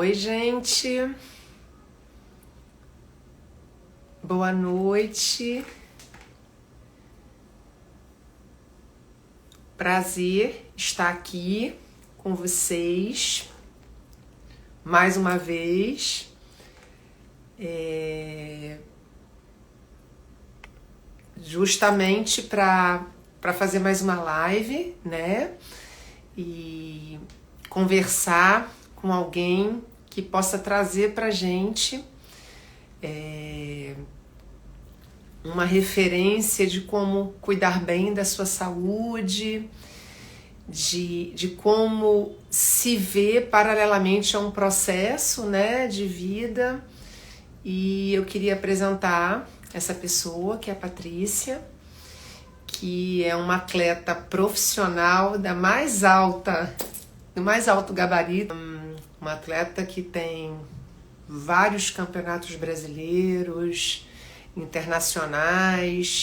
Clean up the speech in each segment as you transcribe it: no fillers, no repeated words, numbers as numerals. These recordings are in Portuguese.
Oi, gente. Boa noite. Prazer estar aqui com vocês mais uma vez. Justamente para fazer mais uma live, né? E conversar com alguém que possa trazer para a gente uma referência de como cuidar bem da sua saúde, de como se ver paralelamente a um processo, né, de vida. E eu queria apresentar essa pessoa, que é a Patrícia, que é uma atleta profissional do mais alto gabarito, uma atleta que tem vários campeonatos brasileiros, internacionais.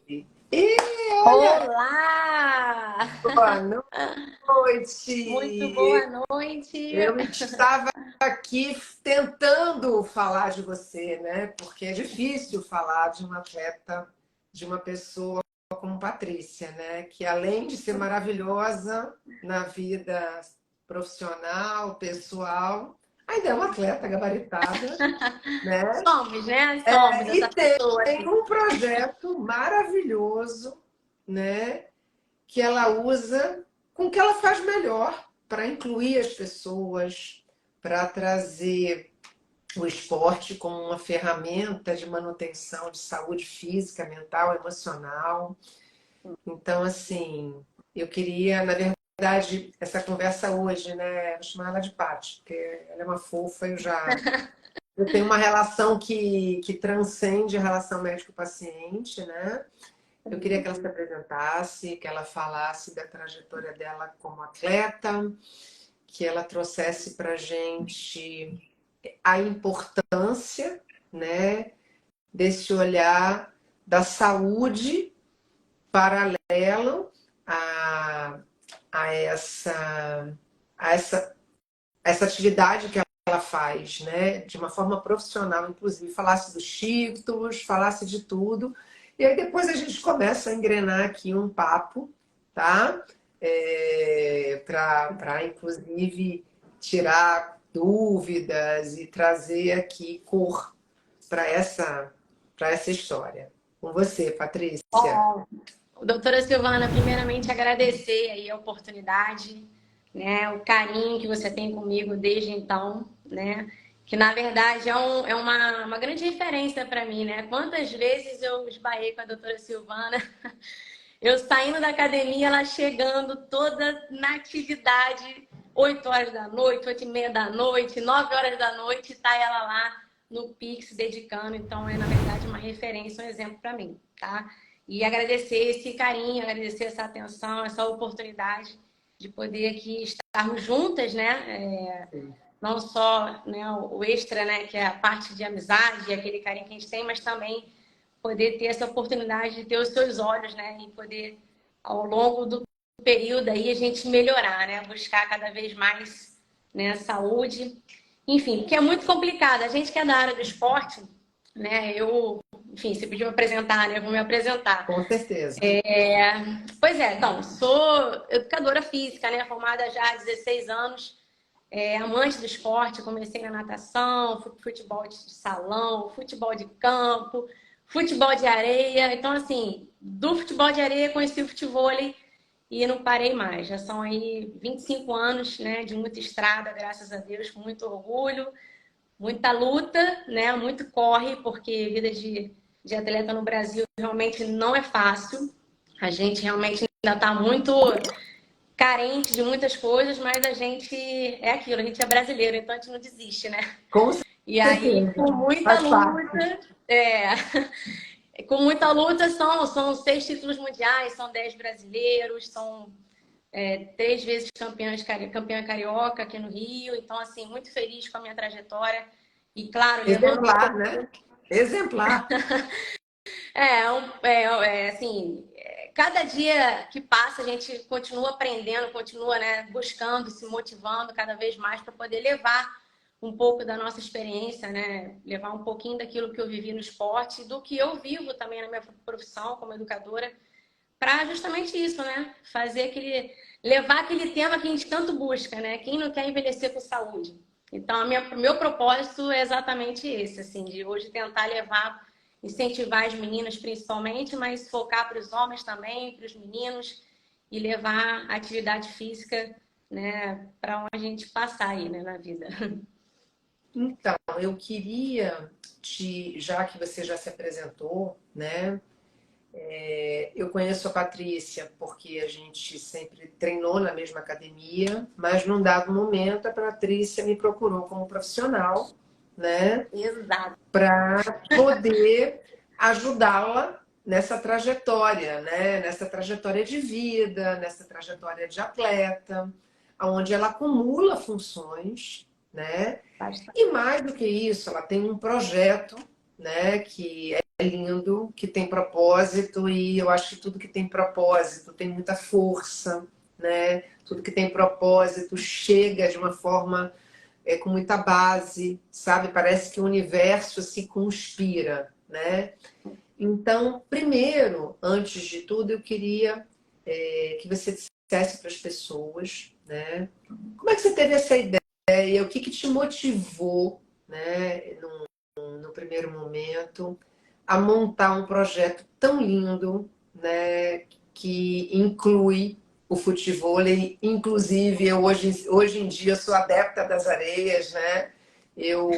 E olha, Olá! boa Muito noite! boa noite! Eu estava aqui tentando falar de você, né? Porque é difícil falar de uma atleta, de uma pessoa como Patrícia, né? Que além de ser maravilhosa na vida profissional, pessoal, ainda é uma atleta gabaritada, né? Somos, né? Somos E essa pessoa tem aqui. um projeto maravilhoso, né? Que ela usa com o que ela faz melhor para incluir as pessoas, para trazer o esporte como uma ferramenta de manutenção de saúde física, mental, emocional. Então, assim, eu queria, na verdade, essa conversa hoje, né? Vou chamar ela de Paty, porque ela é uma fofa, eu tenho uma relação que transcende a relação médico-paciente, né? Eu queria que ela se apresentasse, que ela falasse da trajetória dela como atleta, que ela trouxesse para a gente a importância, né, desse olhar da saúde paralelo a, a, essa, a essa atividade que ela faz, né, de uma forma profissional, inclusive, falasse dos títulos, falasse de tudo. E aí depois a gente começa a engrenar aqui um papo, tá? Para, inclusive, tirar dúvidas e trazer aqui cor para essa história. Com você, Patrícia. Bom, doutora Silvana, primeiramente agradecer aí a oportunidade, né? O carinho que você tem comigo desde então, né? Que na verdade é uma grande referência para mim, né? Quantas vezes eu esbarrei com a doutora Silvana, eu saindo da academia, ela chegando toda na atividade, 8 horas da noite, 8 e meia da noite, 9 horas da noite, tá ela lá no Pix dedicando. Então, é, na verdade, uma referência, um exemplo para mim, tá? E agradecer esse carinho, agradecer essa atenção, essa oportunidade de poder aqui estarmos juntas, né? Não só, né, o extra, né, que é a parte de amizade, aquele carinho que a gente tem, mas também poder ter essa oportunidade de ter os seus olhos, né? E poder, ao longo do período aí, a gente melhorar, né? Buscar cada vez mais, né, saúde. Enfim, porque é muito complicado. A gente que é da área do esporte, né? Enfim, você pediu me apresentar, né? Eu vou me apresentar. Com certeza. Pois é, então, sou educadora física, né? Formada já há 16 anos. Amante do esporte, comecei na natação, futebol de salão, futebol de campo, futebol de areia. Então, assim, do futebol de areia conheci o futevôlei e não parei mais. Já são aí 25 anos, né, de muita estrada, graças a Deus, com muito orgulho, muita luta, né, muito corre, porque vida de atleta no Brasil realmente não é fácil. A gente realmente ainda está muito carente de muitas coisas, mas a gente é aquilo, a gente é brasileiro, então a gente não desiste, né? Com E aí, certeza. com muita Faz parte. luta, com muita luta são 6 títulos mundiais, são 10 brasileiros, são 3 vezes campeã carioca aqui no Rio. Então, assim, muito feliz com a minha trajetória. E, claro, levando Exemplar, né? Exemplar. assim, cada dia que passa a gente continua aprendendo, continua, né, buscando, se motivando cada vez mais para poder levar um pouco da nossa experiência, né? Levar um pouquinho daquilo que eu vivi no esporte, do que eu vivo também na minha profissão como educadora, para justamente isso, né? Levar aquele tema que a gente tanto busca, né? Quem não quer envelhecer com saúde? Então, meu propósito é exatamente esse, assim, de hoje tentar incentivar as meninas principalmente, mas focar para os homens também, para os meninos, e levar a atividade física, né, para onde a gente passar aí, né, na vida. Então, eu queria já que você já se apresentou, né? Eu conheço a Patrícia porque a gente sempre treinou na mesma academia, mas num dado momento a Patrícia me procurou como profissional, né? Exato. Para poder ajudá-la nessa trajetória, né? Nessa trajetória de vida, nessa trajetória de atleta, onde ela acumula funções, né? E mais do que isso, ela tem um projeto, né, que é lindo, que tem propósito, e eu acho que tudo que tem propósito tem muita força, né? Tudo que tem propósito chega de uma forma com muita base, sabe? Parece que o universo se conspira, né? Então, primeiro, antes de tudo, eu queria que você dissesse para as pessoas, né? Como é que você teve essa ideia? O que que te motivou, né? No primeiro momento, a montar um projeto tão lindo, né? Que inclui o futevôlei, inclusive eu hoje em dia sou adepta das areias, né? Eu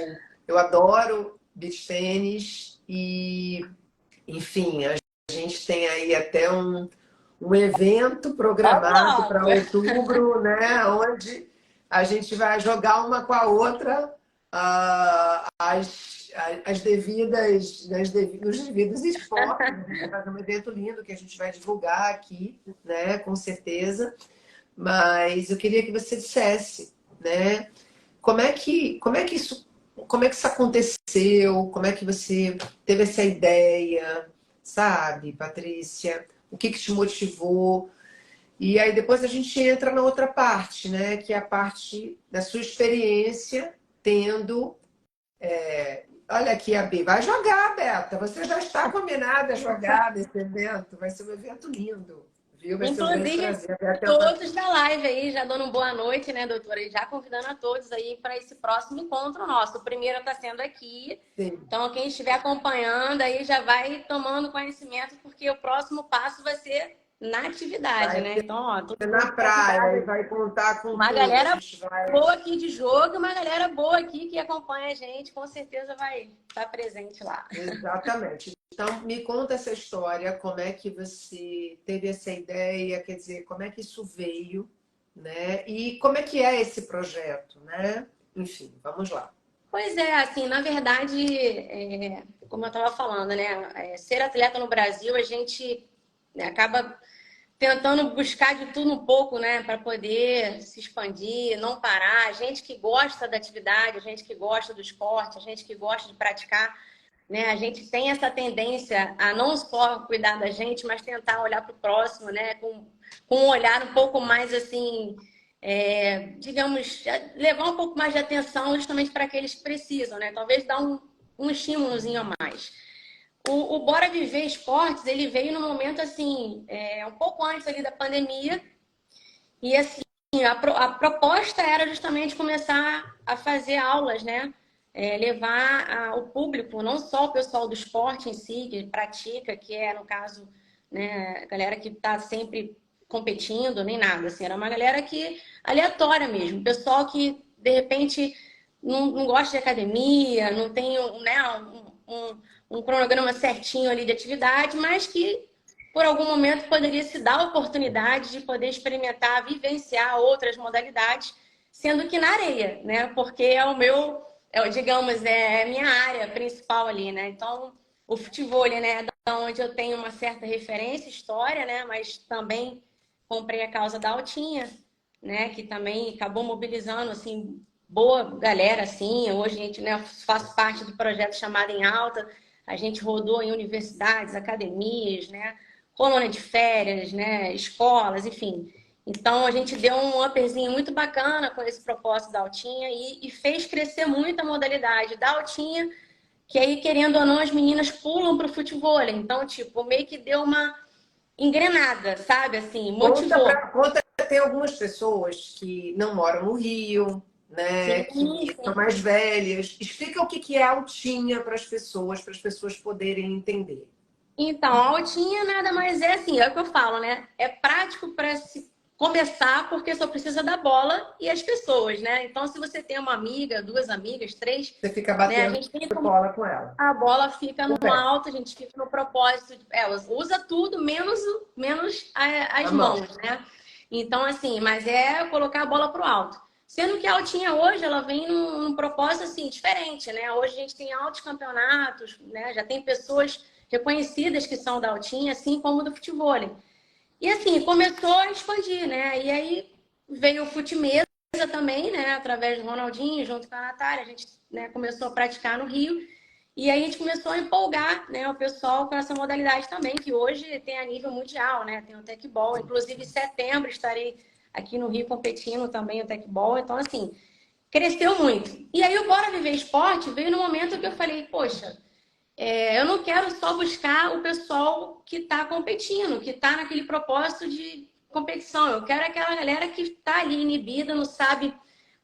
adoro beach tênis e, enfim, a gente tem aí até um evento Logo, programado para logo. outubro, né? Onde a gente vai jogar uma com a outra as devidas, os devidos esportes. A gente vai fazer um evento lindo que a gente vai divulgar aqui, né? Com certeza. Mas eu queria que você dissesse, né? Como é que isso aconteceu? Como é que você teve essa ideia, sabe, Patrícia? O que que te motivou? E aí depois a gente entra na outra parte, né? Que é a parte da sua experiência tendo. Olha aqui a B. Vai jogar, Beta. Você já está combinada a jogar nesse evento. Vai ser um evento lindo, viu? Vai ser um grande Inclusive, prazer. A Beta é uma... todos da live aí, já dando boa noite, né, doutora? E já convidando a todos aí para esse próximo encontro nosso. O primeiro está sendo aqui. Sim. Então, quem estiver acompanhando aí já vai tomando conhecimento, porque o próximo passo vai ser na atividade, Vai né? Então, ó, todo ser mundo na praia e vai contar com uma tudo. A galera gente vai. boa aqui de jogo e uma galera boa aqui que acompanha a gente, com certeza vai estar presente lá. Exatamente. Então, me conta essa história, como é que você teve essa ideia, quer dizer, como é que isso veio, né? E como é que é esse projeto, né? Enfim, vamos lá. Pois é, assim, na verdade, como eu estava falando, né? Ser atleta no Brasil, a gente né, acaba tentando buscar de tudo um pouco, né? Para poder se expandir, não parar. A gente que gosta da atividade, a gente que gosta do esporte, a gente que gosta de praticar, né? A gente tem essa tendência a não só cuidar da gente, mas tentar olhar para o próximo, né? Com um olhar um pouco mais assim, digamos, levar um pouco mais de atenção justamente para aqueles que precisam, né? Talvez dar um estímulozinho a mais. O Bora Viver Esportes, ele veio no momento assim, um pouco antes ali da pandemia, e assim, a proposta era justamente começar a fazer aulas, né? Levar o público, não só o pessoal do esporte em si, que pratica, que é, no caso, né, a galera que está sempre competindo, nem nada, assim, era uma galera que, aleatória mesmo, pessoal que, de repente, não gosta de academia, não tem né, um cronograma certinho ali de atividade, mas que por algum momento poderia se dar a oportunidade de poder experimentar, vivenciar outras modalidades, sendo que na areia, né? Porque digamos, é a minha área principal ali, né? Então, o futevôlei, né? Da onde eu tenho uma certa referência, história, né? Mas também comprei a causa da Altinha, né? Que também acabou mobilizando, assim, boa galera, assim. Hoje a gente, né? Faço parte do projeto chamado Em Alta. A gente rodou em universidades, academias, né? Colônia de férias, né? Escolas, enfim. Então, a gente deu um upperzinho muito bacana com esse propósito da altinha e fez crescer muito a modalidade da altinha, que aí, querendo ou não, as meninas pulam para o futebol. Então, tipo, meio que deu uma engrenada, sabe? Assim, motivou. Conta, tem algumas pessoas que não moram no Rio, né? Sim, Que sim. são mais velhas. Explica o que é altinha para as pessoas poderem entender. Então, a altinha nada mais é assim, é o que eu falo, né? É prático para se começar, porque só precisa da bola e as pessoas, né? Então, se você tem uma amiga, duas amigas, três, Você fica né? A batendo gente tem como bola com ela. a bola fica Com o no pé, alto, a gente fica no propósito, usa tudo menos a as mão. mãos, né? Então, assim, mas é colocar a bola pro alto. Sendo que a altinha hoje, ela vem num propósito, assim, diferente, né? Hoje a gente tem altos campeonatos, né? Já tem pessoas reconhecidas que são da altinha, assim como do futevôlei. E, assim, começou a expandir, né? E aí veio o fute-mesa também, né? Através do Ronaldinho, junto com a Natália, a gente, né, começou a praticar no Rio. E aí a gente começou a empolgar, né, o pessoal com essa modalidade também, que hoje tem a nível mundial, né? Tem o tecbol. Inclusive, em setembro estarei aqui no Rio competindo também o tecbol. Então, assim, cresceu muito. E aí o Bora Viver Esporte veio no momento que eu falei, poxa, eu não quero só buscar o pessoal que está competindo, que está naquele propósito de competição. Eu quero aquela galera que está ali inibida, não sabe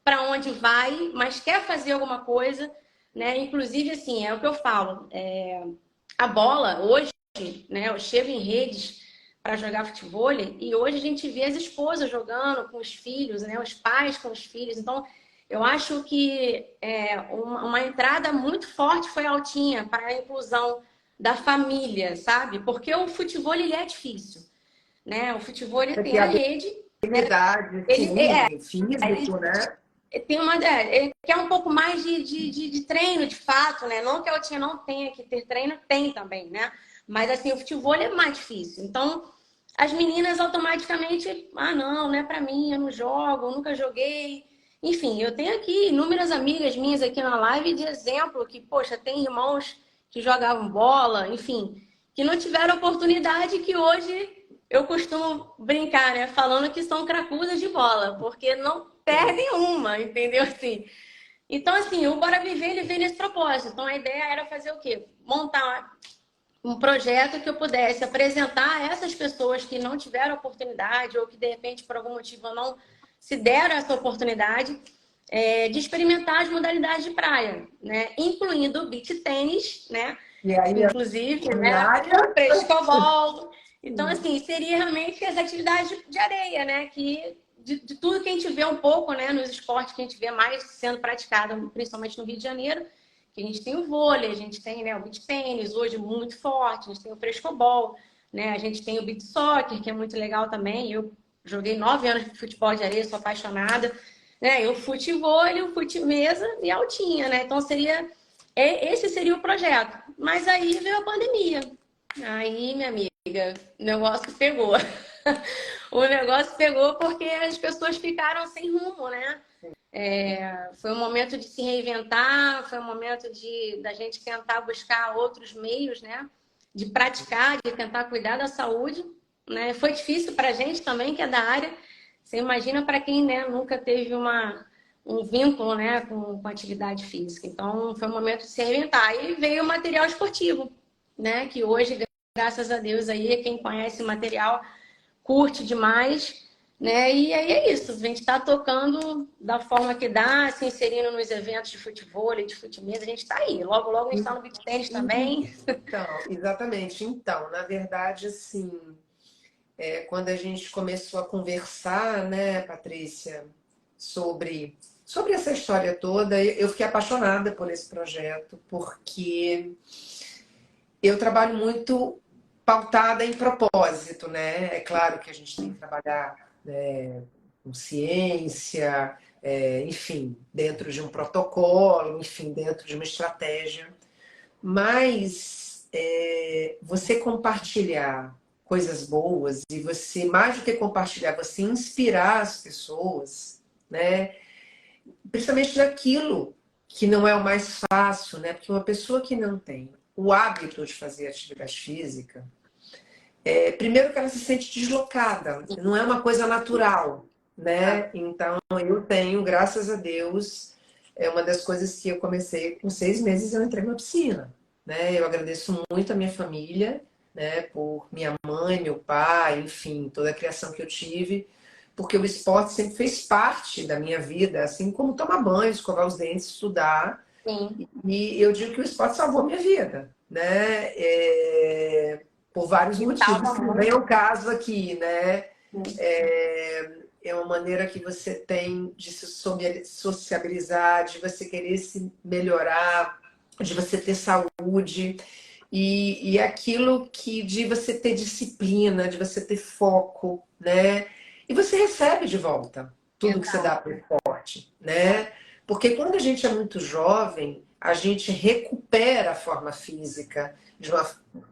para onde vai, mas quer fazer alguma coisa, né? Inclusive, assim, é o que eu falo. A bola, hoje, né? Eu chego em redes para jogar futebol e hoje a gente vê as esposas jogando com os filhos, né? Os pais com os filhos. Então, eu acho que uma entrada muito forte foi a altinha para a inclusão da família, sabe? Porque o futebol ele é difícil, né? O futebol ele Você tem tem a rede, habilidade, ele, sim, físico, né? tem ele quer um pouco mais de treino, de fato, né? Não que a altinha não tenha que ter treino, tem também, né? Mas assim, o futebol é mais difícil. Então, as meninas automaticamente, não é para mim, eu não jogo, eu nunca joguei. Enfim, eu tenho aqui inúmeras amigas minhas aqui na live de exemplo que, poxa, tem irmãos que jogavam bola, enfim, que não tiveram oportunidade que hoje eu costumo brincar, né? Falando que são cracudas de bola, porque não Sim. perdem uma, entendeu? Assim. Então, assim, o Bora Viver, ele vem nesse propósito. Então, a ideia era fazer o quê? Montar um projeto que eu pudesse apresentar a essas pessoas que não tiveram oportunidade ou que, de repente, por algum motivo, não se deram essa oportunidade de experimentar as modalidades de praia, né? Incluindo o beach tênis, né? E aí, Inclusive, a né? área, O frescobol. Então, assim, seria realmente as atividades de areia, né? Que de tudo que a gente vê um pouco, né? Nos esportes que a gente vê mais sendo praticado, principalmente no Rio de Janeiro, que a gente tem o vôlei, a gente tem, né, o beach tênis, hoje muito forte, a gente tem o frescobol, né? A gente tem o beach soccer, que é muito legal também. Eu joguei 9 anos de futebol de areia, sou apaixonada. Né? E o futevôlei, o fute-mesa e a altinha, né? Então esse seria o projeto. Mas aí veio a pandemia. Aí, minha amiga, o negócio pegou. O negócio pegou porque as pessoas ficaram sem rumo, né? Foi um momento de se reinventar, foi um momento da gente tentar buscar outros meios, né? De praticar, de tentar cuidar da saúde, né? Foi difícil para a gente também, que é da área. Você imagina para quem, né, nunca teve um vínculo, né, com atividade física. Então, foi um momento de se reinventar. E veio o material esportivo, né? Que hoje, graças a Deus, aí, quem conhece o material curte demais. Né? E aí é isso, a gente está tocando da forma que dá, se inserindo nos eventos de futebol, de fute-mesa, a gente está aí. Logo, logo a gente está no beach tennis também. então, exatamente. Então, na verdade, assim, quando a gente começou a conversar, né, Patrícia, sobre essa história toda, eu fiquei apaixonada por esse projeto, porque eu trabalho muito pautada em propósito, né? É claro que a gente tem que trabalhar, né, com ciência, enfim, dentro de um protocolo, enfim, dentro de uma estratégia. Mas você compartilhar coisas boas e você, mais do que compartilhar, você inspirar as pessoas, né? Principalmente naquilo que não é o mais fácil, né? Porque uma pessoa que não tem o hábito de fazer atividade física, primeiro que ela se sente deslocada, não é uma coisa natural, né? Então eu tenho, graças a Deus, é uma das coisas que eu comecei com 6 meses, eu entrei na piscina, né? Eu agradeço muito a minha família, né? Por minha mãe, meu pai, enfim, toda a criação que eu tive, porque o esporte sempre fez parte da minha vida, assim como tomar banho, escovar os dentes, estudar. Sim. E eu digo que o esporte salvou a minha vida, né? Por vários E motivos, salva que não vem muito. ao caso aqui, né? Sim. É uma maneira que você tem de se sociabilizar, de você querer se melhorar, de você ter saúde e aquilo que de você ter disciplina, de você ter foco, né? E você recebe de volta tudo que você dá Exato. para o esporte, né? Porque quando a gente é muito jovem, a gente recupera a forma física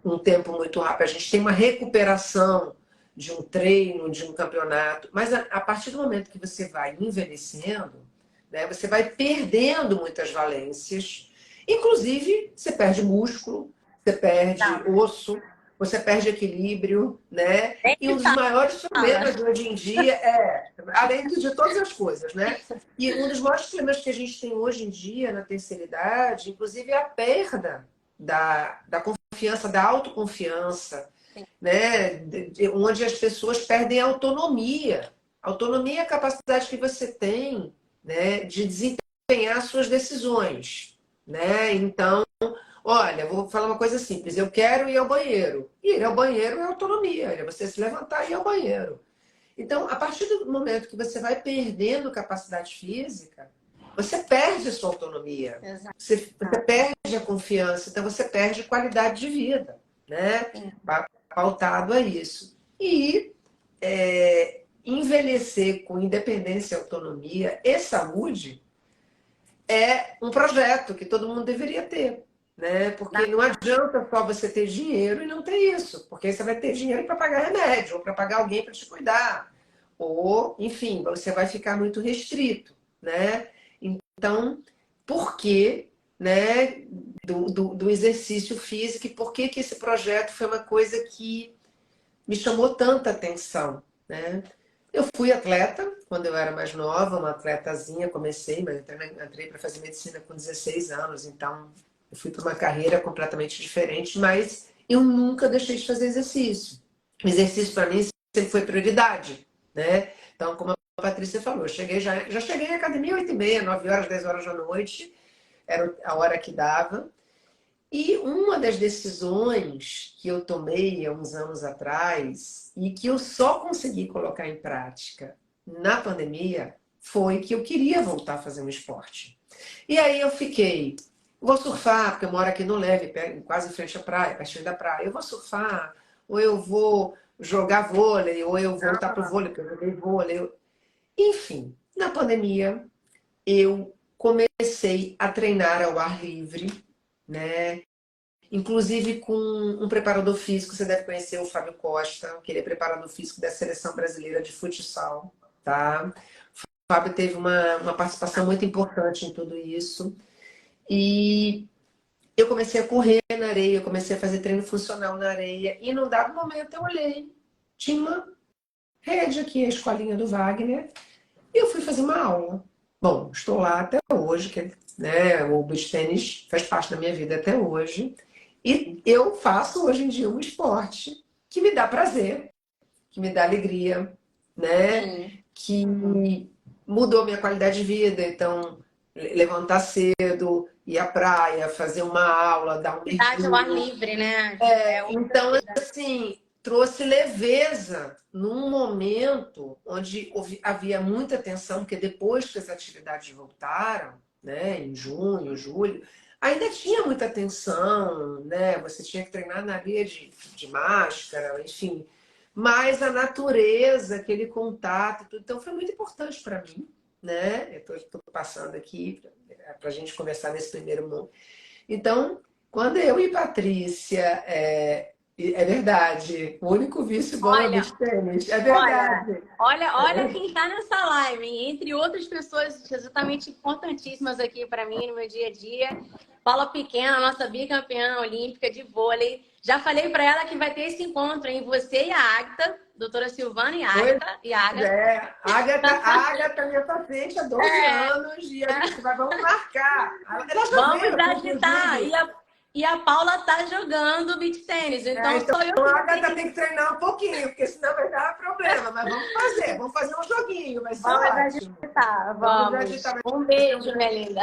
um tempo muito rápido. A gente tem uma recuperação de um treino, de um campeonato. Mas a partir do momento que você vai envelhecendo, né, você vai perdendo muitas valências. Inclusive, você perde músculo, você perde Exato. osso, você perde equilíbrio, né? Nem E um se dos maiores fala. problemas de hoje em dia além de todas as coisas, né? E um dos maiores problemas que a gente tem hoje em dia na terceira idade, inclusive, é a perda da confiança, da autoconfiança, né? Onde as pessoas perdem a autonomia. Autonomia é a capacidade que você tem, né, de desempenhar suas decisões, né? Então, olha, vou falar uma coisa simples. Eu quero ir ao banheiro. Ir ao banheiro é autonomia. É você se levantar e ir ao banheiro. Então, a partir do momento que você vai perdendo capacidade física, você perde a sua autonomia. Exato. Você perde a confiança. Então, você perde qualidade de vida, né? Sim. Pautado a isso. E envelhecer com independência, autonomia e saúde é um projeto que todo mundo deveria ter, né? Porque não adianta só você ter dinheiro e não ter isso, porque aí você vai ter dinheiro para pagar remédio, ou para pagar alguém para te cuidar, ou, enfim, você vai ficar muito restrito, né? Então, por que, né, do exercício físico e por que esse projeto foi uma coisa que me chamou tanta atenção, né? Eu fui atleta quando eu era mais nova, uma atletazinha, comecei, mas entrei para fazer medicina com 16 anos, então eu fui para uma carreira completamente diferente, mas eu nunca deixei de fazer exercício. O exercício para mim sempre foi prioridade, né? Então, como a Patrícia falou, já cheguei em academia 8h30, 9 horas, 10 horas da noite, era a hora que dava. E uma das decisões que eu tomei há uns anos atrás e que eu só consegui colocar em prática na pandemia foi que eu queria voltar a fazer um esporte. E aí eu fiquei, vou surfar, porque eu moro aqui no Leve, quase em frente à praia, pertinho da praia. Eu vou surfar, ou eu vou jogar vôlei, ou eu vou voltar para o vôlei, porque eu joguei vôlei. Enfim, na pandemia eu comecei a treinar ao ar livre, né? Inclusive com um preparador físico, você deve conhecer o Fábio Costa, que ele é preparador físico da Seleção Brasileira de Futsal, tá? O Fábio teve uma participação muito importante em tudo isso. E eu comecei a correr na areia, eu comecei a fazer treino funcional na areia, e num dado momento eu olhei, tinha uma rede aqui, a escolinha do Wagner, e eu fui fazer uma aula. Bom, estou lá até hoje, né, o beach tennis faz parte da minha vida até hoje. E eu faço hoje em dia um esporte que me dá prazer, que me dá alegria, né? Sim. Que mudou minha qualidade de vida. Então, levantar cedo, ir à praia, fazer uma aula, dar um Cidade ao ar mergulho. livre, né? É outra Então, vida. assim, trouxe leveza num momento onde havia muita tensão, porque depois que as atividades voltaram, né, em junho, julho, ainda tinha muita tensão, né? Você tinha que treinar na areia de máscara, enfim. Mas a natureza, aquele contato, tudo, então foi muito importante para mim, né? Eu estou passando aqui para a gente conversar nesse primeiro momento. Então, quando eu e Patrícia, é verdade, o único vício bom é o Olha, beach tennis, é olha, verdade. olha quem está nessa live, hein? Entre outras pessoas absolutamente importantíssimas aqui para mim no meu dia a dia. Paula Pequena, nossa bicampeã olímpica de vôlei, Já falei para ela que vai ter esse encontro em você e a Agatha, doutora Silvana e a Pois Agatha. E a Agatha. é, a Agatha, minha paciente há 12 É, anos, e a gente vamos marcar. Ela já vamos veio aqui, agitar. inclusive. E a Paula tá jogando beach tênis, É, então então, sou eu que a vou ter Agatha que. tem que treinar um pouquinho, porque senão vai dar problema. Mas vamos fazer um joguinho, vai ser Vamos ótimo. agitar, Vamos agitar, vamos. Um vai ser um beijo, minha linda.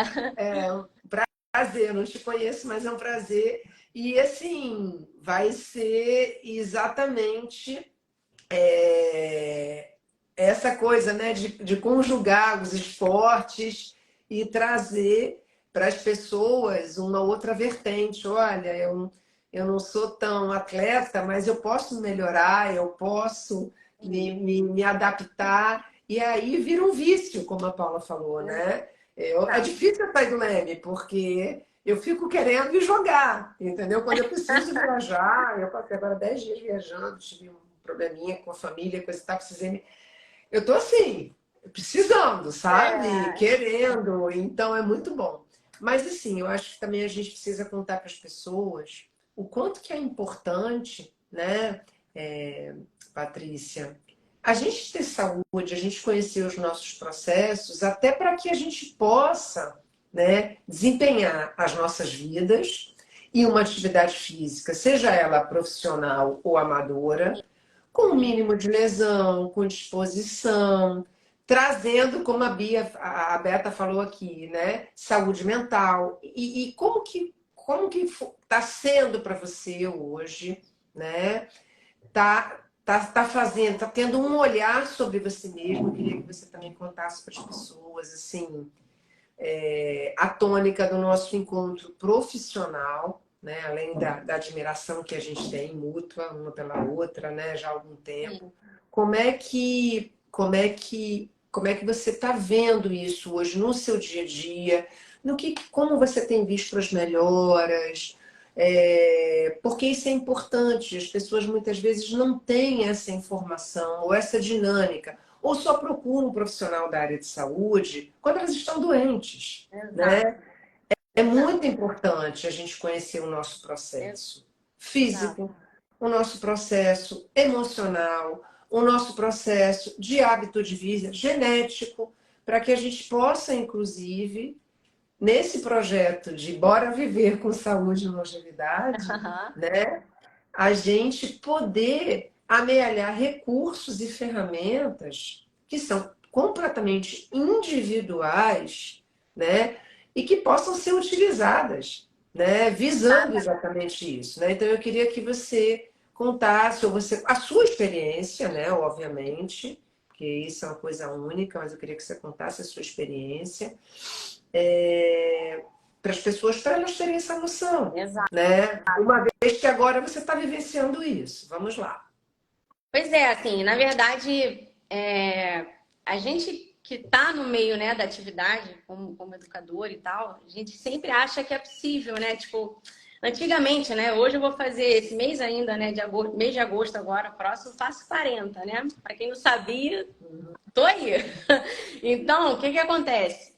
prazer. Eu não te conheço, mas é um prazer. E assim, vai ser exatamente essa coisa, né, de conjugar os esportes e trazer para as pessoas uma outra vertente. Olha, eu não sou tão atleta, mas eu posso melhorar, eu posso me adaptar. E aí vira um vício, como a Paula falou, né? É difícil eu sair do leme, porque eu fico querendo ir jogar, entendeu? Quando eu preciso viajar, eu passei agora 10 dias viajando, tive um probleminha com a família, coisa e tal, precisei. Eu tô assim, precisando, sabe? É, Querendo, então é muito bom. Mas assim, eu acho que também a gente precisa contar para as pessoas o quanto que é importante, né, Patrícia, a gente ter saúde, a gente conhecer os nossos processos, até para que a gente possa, né, desempenhar as nossas vidas e uma atividade física, seja ela profissional ou amadora, com o mínimo de lesão, com disposição, trazendo, como a Beta falou aqui, né, saúde mental. E como que está sendo para você hoje, né? Tá fazendo, tá tendo um olhar sobre você mesmo. Eu queria que você também contasse para as pessoas, assim, a tônica do nosso encontro profissional, né? Além da admiração que a gente tem mútua uma pela outra, né? Já há algum tempo. Como é que você está vendo isso hoje no seu dia a dia? Como você tem visto as melhoras? Porque isso é importante. As pessoas muitas vezes não têm essa informação ou essa dinâmica, ou só procuram um profissional da área de saúde quando elas estão doentes, exato, né? É muito importante a gente conhecer o nosso processo exato. físico, o nosso processo emocional, o nosso processo de hábito de vida genético, para que a gente possa, inclusive, nesse projeto de Bora Viver com Saúde e Longevidade, né, a gente poder amealhar recursos e ferramentas que são completamente individuais, né, e que possam ser utilizadas, né, visando exatamente isso, né? Então eu queria que você contasse ou a sua experiência, né, obviamente, porque isso é uma coisa única, mas eu queria que você contasse a sua experiência para as pessoas, para elas terem essa noção, Exato. né? Uma vez que agora você está vivenciando isso. Vamos lá. Pois é, assim, na verdade, a gente que está no meio, né, da atividade, como educador e tal, a gente sempre acha que é possível, né? Tipo, antigamente, né? Hoje eu vou fazer esse mês ainda, né, de agosto, mês de agosto agora, próximo, faço 40, né? Para quem não sabia, tô aí. Então, o que que acontece?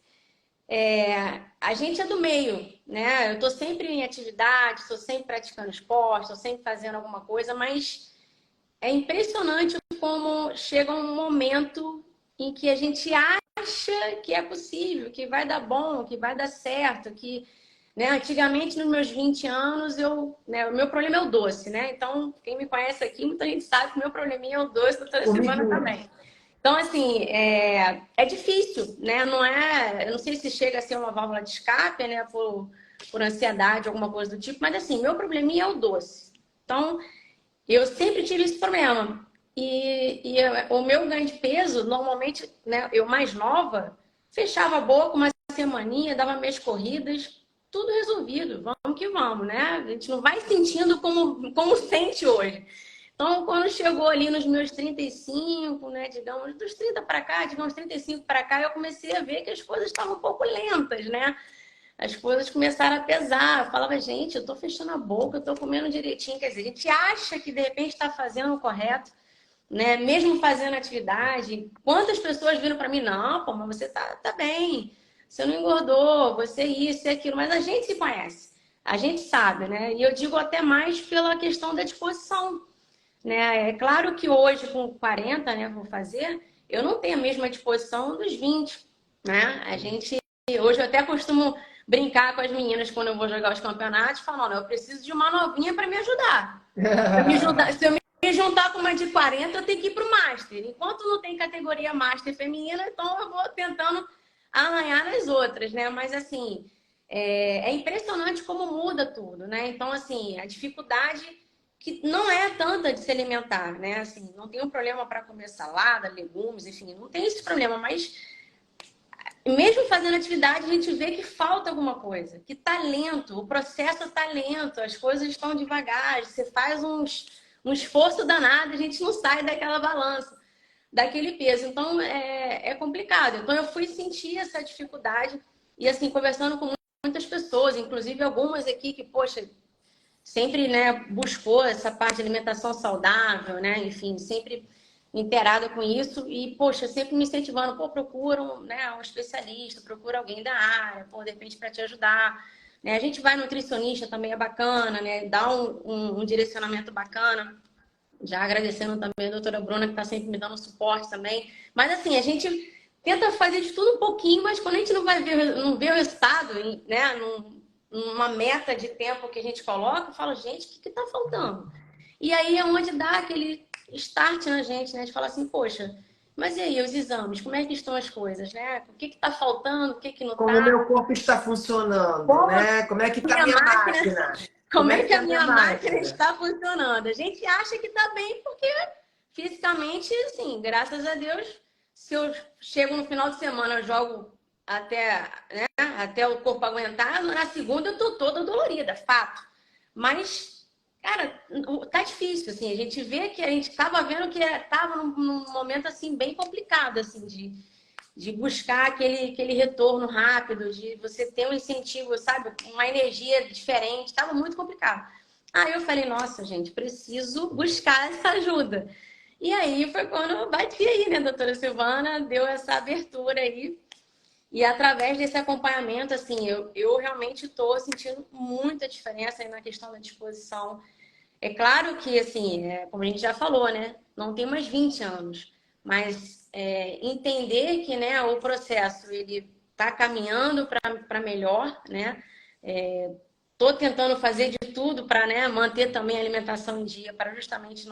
A gente é do meio, né? Eu tô sempre em atividade, estou sempre praticando esporte, estou sempre fazendo alguma coisa, mas é impressionante como chega um momento em que a gente acha que é possível, que vai dar bom, que vai dar certo, que, né, antigamente nos meus 20 anos né, o meu problema é o doce, né? Então, quem me conhece aqui, muita gente sabe que o meu probleminha é o doce, a doutora Silvana Comidinha. também. Então, assim, é difícil, né? Não é, eu não sei se chega a ser uma válvula de escape, né, por ansiedade, alguma coisa do tipo, mas assim, meu probleminha é o doce. Então, eu sempre tive esse problema. O meu ganho de peso, normalmente, né, eu mais nova, fechava a boca uma semaninha, dava minhas corridas, tudo resolvido. Vamos que vamos, né? A gente não vai sentindo como sente hoje. Então, quando chegou ali nos meus 35, né, digamos, dos 30 para cá, digamos 35 para cá, eu comecei a ver que as coisas estavam um pouco lentas, né? As coisas começaram a pesar. Eu falava, gente, eu tô fechando a boca, eu tô comendo direitinho. Quer dizer, a gente acha que de repente está fazendo o correto, né? Mesmo fazendo atividade. Quantas pessoas viram para mim, não, pô, mas você tá bem, você não engordou, você isso e aquilo. Mas a gente se conhece. a gente sabe, né? E eu digo até mais pela questão da disposição, né? É claro que hoje, com 40, né, vou fazer, eu não tenho a mesma disposição dos 20, né? A gente, hoje eu até costumo brincar com as meninas quando eu vou jogar os campeonatos, falando, eu preciso de uma novinha para me ajudar. Se eu me juntar com uma de 40, eu tenho que ir para o Master. Enquanto não tem categoria Master feminina, então eu vou tentando arranhar nas outras, né? Mas assim, é impressionante como muda tudo, né? Então, assim, a dificuldade que não é tanta de se alimentar, né? Assim, não tem um problema para comer salada, legumes, enfim, não tem esse problema, mas mesmo fazendo atividade, a gente vê que falta alguma coisa, que tá lento, o processo tá lento, as coisas estão devagar, você faz um esforço danado, a gente não sai daquela balança, daquele peso. Então, é complicado. Então, eu fui sentir essa dificuldade e, assim, conversando com muitas pessoas, inclusive algumas aqui que, poxa, sempre, né, buscou essa parte de alimentação saudável, né, enfim, sempre inteirada com isso e, poxa, sempre me incentivando, pô, procura um especialista, procura alguém da área, pô, de repente para te ajudar, né, a gente vai nutricionista também é bacana, né, dá um direcionamento bacana, já agradecendo também a doutora Bruna que está sempre me dando suporte também, mas assim, a gente tenta fazer de tudo um pouquinho, mas quando a gente não vê o resultado, né, uma meta de tempo que a gente coloca, eu falo, gente, o que está faltando? E aí é onde dá aquele start na gente, né? De falar assim, poxa, mas e aí, os exames, como é que estão as coisas, né? O que está faltando, o que não Como o está? meu corpo está funcionando, Como a né? Como é que está a minha minha máquina, máquina? como Como é é que que está a a minha minha máquina máquina? está funcionando? A gente acha que está bem porque fisicamente, assim, graças a Deus, se eu chego no final de semana, eu jogo até, né, até o corpo aguentar, na segunda eu tô toda dolorida, fato. Mas, cara, tá difícil, assim, a gente vê que a gente tava vendo que tava num momento, assim, bem complicado, assim, de buscar aquele retorno rápido, de você ter um incentivo, sabe, uma energia diferente, tava muito complicado. Aí eu falei, nossa, gente, preciso buscar essa ajuda. E aí foi quando eu bati aí, né, doutora Silvana, deu essa abertura aí. E através desse acompanhamento, assim, eu realmente estou sentindo muita diferença aí na questão da disposição. É claro que, assim, como a gente já falou, né, não tem mais 20 anos, mas entender que, né, o processo, ele está caminhando para melhor, né, estou tentando fazer de tudo para, né, manter também a alimentação em dia, para justamente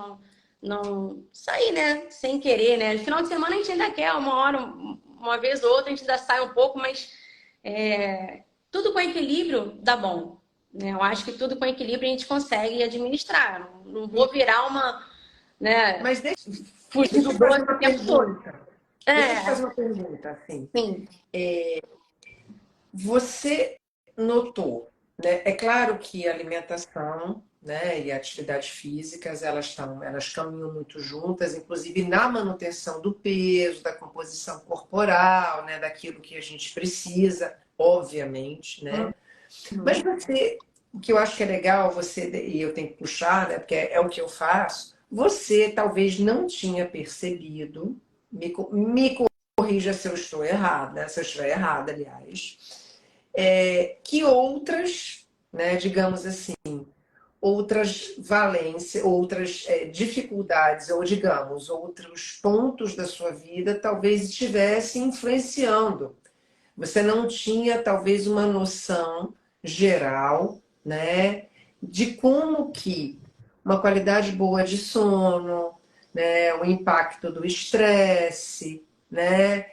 não sair, né, sem querer, né. No final de semana a gente ainda quer uma hora, uma vez ou outra, a gente ainda sai um pouco, mas tudo com equilíbrio dá bom. Né? Eu acho que tudo com equilíbrio a gente consegue administrar. Não vou virar uma, né, Mas fugir deixa eu do te fazer doce uma o tempo todo. pergunta. Deixa eu te É, fazer uma pergunta, assim. sim, Você notou, né? É claro que a alimentação, né, e a atividade físicas, elas caminham muito juntas, inclusive na manutenção do peso, da composição corporal, né, daquilo que a gente precisa, obviamente, né? Mas você, o que eu acho que é legal, e eu tenho que puxar, né, porque é o que eu faço, você talvez não tinha percebido, me corrija se eu estou errada, se eu estiver errada, aliás, que outras, né, digamos assim, outras valências, outras dificuldades, ou digamos, outros pontos da sua vida talvez estivessem influenciando. Você não tinha talvez uma noção geral, né, de como que uma qualidade boa de sono, né, o impacto do estresse, né,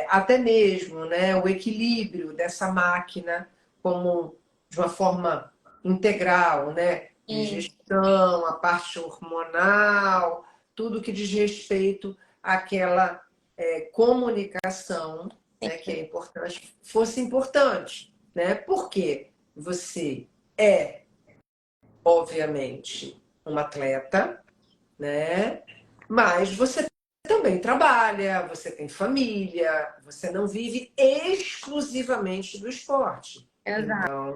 até mesmo, né, o equilíbrio dessa máquina como de uma forma integral, né, sim, digestão, a parte hormonal, tudo que diz respeito àquela comunicação, né, que é importante, fosse importante, né? Porque você é, obviamente, um atleta, né? Mas você também trabalha, você tem família, você não vive exclusivamente do esporte. exato. Então,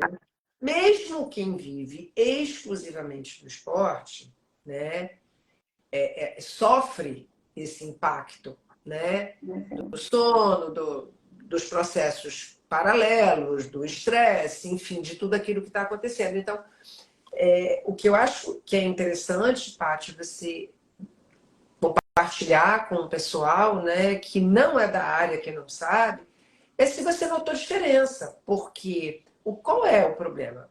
mesmo quem vive exclusivamente do esporte, né, sofre esse impacto, né, do sono, dos processos paralelos, do estresse, enfim, de tudo aquilo que está acontecendo. Então, o que eu acho que é interessante, Paty, você compartilhar com o pessoal, né, que não é da área, que não sabe, é se você notou diferença. Porque qual é o problema?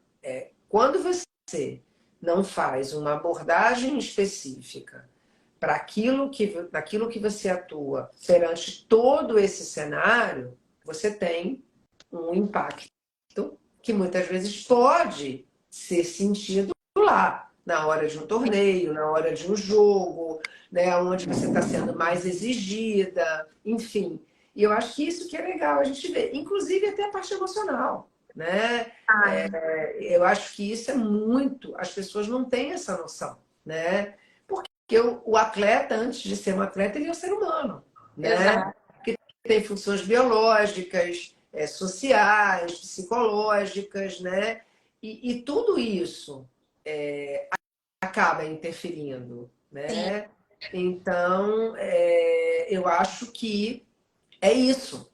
Quando você não faz uma abordagem específica para daquilo que você atua perante todo esse cenário, você tem um impacto que muitas vezes pode ser sentido lá, na hora de um torneio, na hora de um jogo, né, onde você está sendo mais exigida, enfim. E eu acho que isso que é legal a gente ver, inclusive até a parte emocional, né? Eu acho que isso é muito, as pessoas não têm essa noção, né? Porque o atleta, antes de ser um atleta, ele é um ser humano, né? Exato. Que tem funções biológicas, sociais, psicológicas, né? E tudo isso acaba interferindo, Sim. né? Então, eu acho que é isso,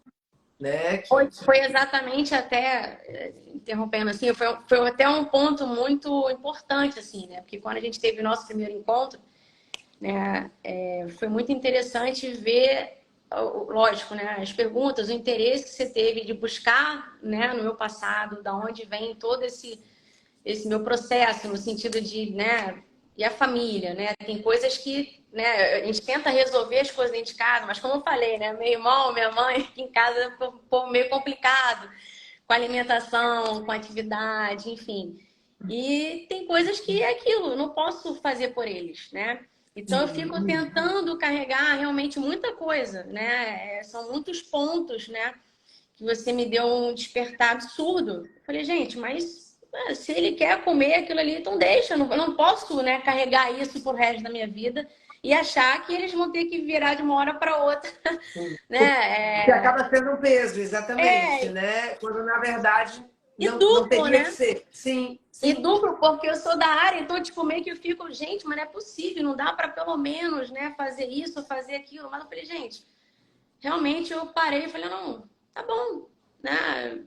né? Foi exatamente até, interrompendo assim, foi até um ponto muito importante, assim, né? Porque quando a gente teve o nosso primeiro encontro, né, foi muito interessante ver, lógico, né, as perguntas, o interesse que você teve de buscar, né, no meu passado, da onde vem todo esse meu processo, no sentido de, né, e a família, né? Tem coisas que, né, a gente tenta resolver as coisas dentro de casa, mas como eu falei, né, meu irmão, minha mãe, aqui em casa foi meio complicado, com alimentação, com atividade, enfim. E tem coisas que é aquilo, eu não posso fazer por eles, né? Então eu fico tentando carregar realmente muita coisa, né? São muitos pontos, né? Que você me deu um despertar absurdo. Eu falei, gente, mas se ele quer comer aquilo ali, então deixa. Eu não posso, né, carregar isso pro resto da minha vida e achar que eles vão ter que virar de uma hora para outra, Que né? acaba sendo um peso, exatamente, É, né? Quando na verdade e não duplo, teria que né? ser. Sim, E sim. duplo, porque eu sou da área, então, tipo, meio que eu fico, gente, mas não é possível, não dá para pelo menos, né, fazer isso, fazer aquilo. Mas eu falei, gente, realmente eu parei e falei, não, tá bom, né?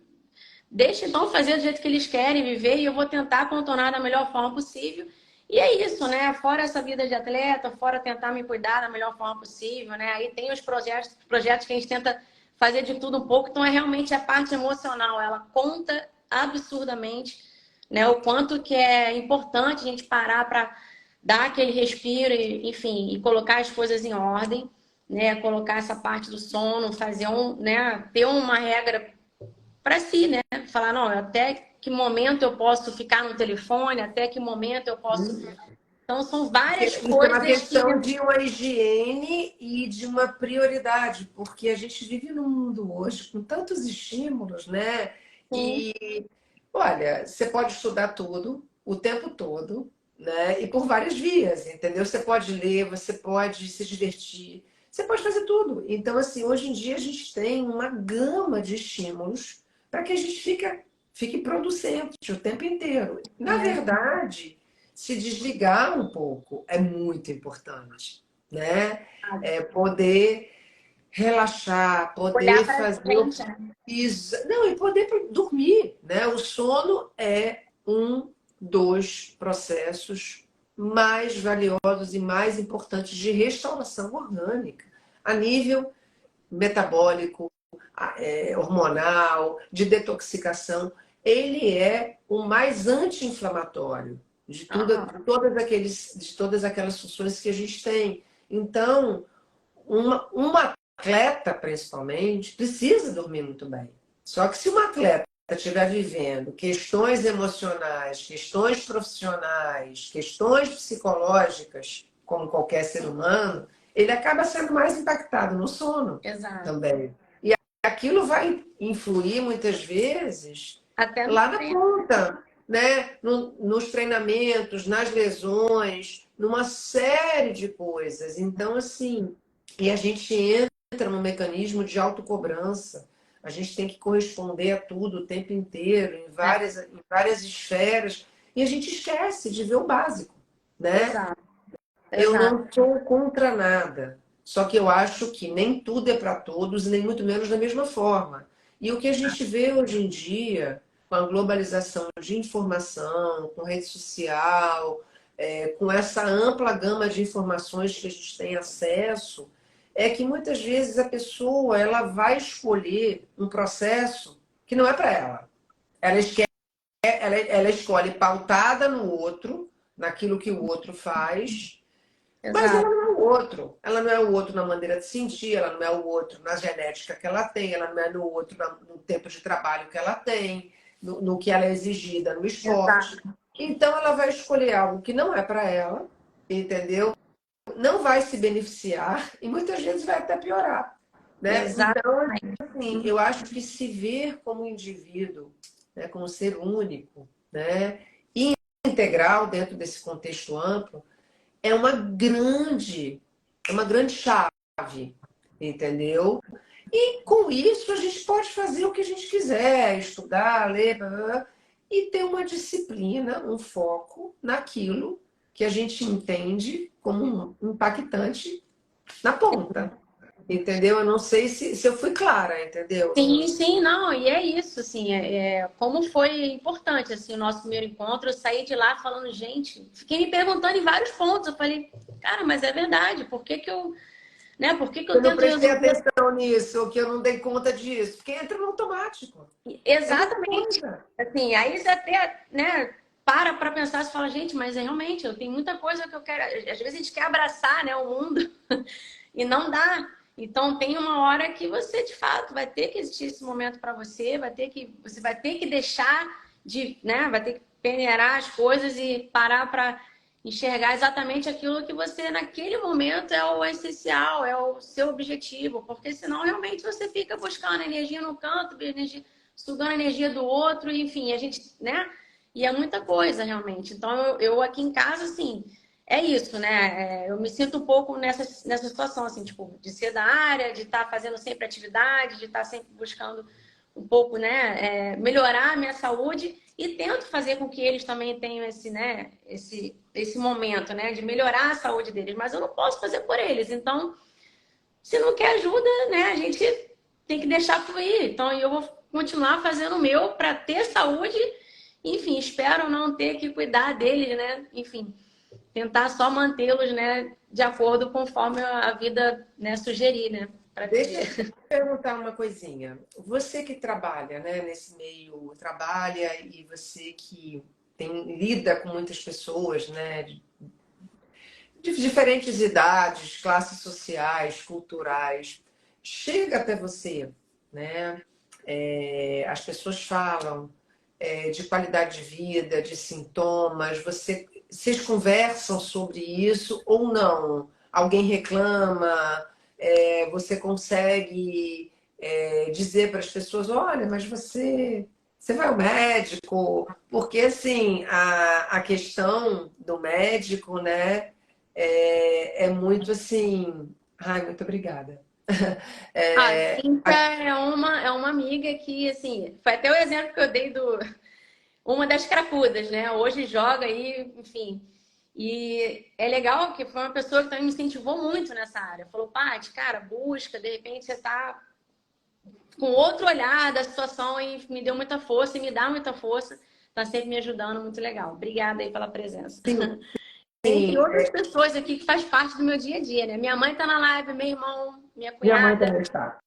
Deixa então fazer do jeito que eles querem viver e eu vou tentar contornar da melhor forma possível. E é isso, né? Fora essa vida de atleta, fora tentar me cuidar da melhor forma possível, né? Aí tem os projetos que a gente tenta fazer de tudo um pouco, então é realmente a parte emocional, ela conta absurdamente, né? O quanto que é importante a gente parar para dar aquele respiro, e, enfim, e colocar as coisas em ordem, né? Colocar essa parte do sono, fazer né? Ter uma regra para si, né? Falar, não, até que momento eu posso ficar no telefone, até que momento eu posso. Então, são várias Isso é uma coisas que. questão de uma higiene e de uma prioridade, porque a gente vive num mundo hoje com tantos estímulos, né? Sim, E olha, você pode estudar tudo, o tempo todo, né? E por várias vias, entendeu? Você pode ler, você pode se divertir, você pode fazer tudo. Então, assim, hoje em dia a gente tem uma gama de estímulos para que a gente fique producente o tempo inteiro. Na verdade, se desligar um pouco é muito importante, né? Poder relaxar, olhar poder para fazer frente, né? não, e poder dormir, né? O sono é um dos processos mais valiosos e mais importantes de restauração orgânica, a nível metabólico, hormonal, de detoxicação. Ele é o mais anti-inflamatório Aham. de todas aquelas funções que a gente tem. Então, um atleta, principalmente, precisa dormir muito bem. Só que se um atleta estiver vivendo questões emocionais, questões profissionais, questões psicológicas, como qualquer ser humano, ele acaba sendo mais impactado no sono Exato. também. E aquilo vai influir muitas vezes Até no lá na treino. ponta, né? Nos treinamentos, nas lesões, numa série de coisas. Então, assim, e a gente entra no mecanismo de autocobrança. A gente tem que corresponder a tudo o tempo inteiro, em várias esferas, e a gente esquece de ver o básico, né? Exato, Eu exato. não sou contra nada, só que eu acho que nem tudo é para todos, nem muito menos da mesma forma. E o que a gente vê hoje em dia, com a globalização de informação, com rede social, com essa ampla gama de informações que a gente tem acesso, é que muitas vezes a pessoa ela vai escolher um processo que não é para ela. Ela, ela escolhe pautada no outro, naquilo que o outro faz, mas ela Exato. não é o outro. Ela não é o outro na maneira de sentir, ela não é o outro na genética que ela tem, ela não é no outro no tempo de trabalho que ela tem, no que ela é exigida no esporte. Exato. Então ela vai escolher algo que não é para ela, entendeu? Não vai se beneficiar e muitas vezes vai até piorar, né? Então, Exatamente. assim, eu acho que se ver como indivíduo, né, como ser único, né, e integral dentro desse contexto amplo, é uma grande chave, entendeu? E com isso a gente pode fazer o que a gente quiser, estudar, ler, blá, blá, blá, e ter uma disciplina, um foco naquilo que a gente entende como impactante na ponta, entendeu? Eu não sei se eu fui clara, entendeu? Sim, sim, não, e é isso, assim, como foi importante, assim, o nosso primeiro encontro, eu saí de lá falando, gente, fiquei me perguntando em vários pontos, eu falei, cara, mas é verdade, por que que eu, né, por que que eu Eu não tento prestei resolver atenção nisso, ou que eu não dei conta disso, porque entra no automático. É muita exatamente, coisa. assim, aí você até, né, para pensar, você fala, gente, mas realmente, eu tenho muita coisa que eu quero, às vezes a gente quer abraçar, né, o mundo, e não dá. Então tem uma hora que você de fato vai ter que existir esse momento para você, você vai ter que deixar de, né, vai ter que peneirar as coisas e parar para enxergar exatamente aquilo que você naquele momento é o essencial, é o seu objetivo, porque senão realmente você fica buscando energia no canto, energia, sugando a energia do outro, enfim, a gente, né? E é muita coisa realmente. Então eu aqui em casa assim, é isso, né? Eu me sinto um pouco nessa situação, assim, tipo, de ser da área, de estar fazendo sempre atividade, de estar sempre buscando um pouco, né, melhorar a minha saúde e tento fazer com que eles também tenham esse, né, esse momento, né, de melhorar a saúde deles, mas eu não posso fazer por eles. Então, se não quer ajuda, né, a gente tem que deixar fluir. Então, eu vou continuar fazendo o meu para ter saúde, enfim, espero não ter que cuidar deles, né, enfim tentar só mantê-los, né, de acordo conforme a vida, né, sugerir, né, para Deixa eu viver. perguntar uma coisinha. Você que trabalha, né, nesse meio, trabalha e você que lida com muitas pessoas, né, de diferentes idades, classes sociais, culturais, chega até você, né? As pessoas falam de qualidade de vida, de sintomas, vocês conversam sobre isso ou não? Alguém reclama? Você consegue dizer para as pessoas, olha, mas você vai ao médico? Porque assim, a questão do médico, né, é muito assim. Ai, muito obrigada. A É, Cíntia é uma amiga que, assim, foi até o exemplo que eu dei do uma das cracudas, né? Hoje joga aí, enfim. E é legal que foi uma pessoa que também me incentivou muito nessa área. Falou, Paty, cara, busca, de repente você tá com outro olhar da situação e me deu muita força e me dá muita força. Tá sempre me ajudando, muito legal. Obrigada aí pela presença. sim, Entre sim. outras pessoas aqui que faz parte do meu dia a dia, né? Minha mãe tá na live, meu irmão, minha Minha mãe cunhada, também está.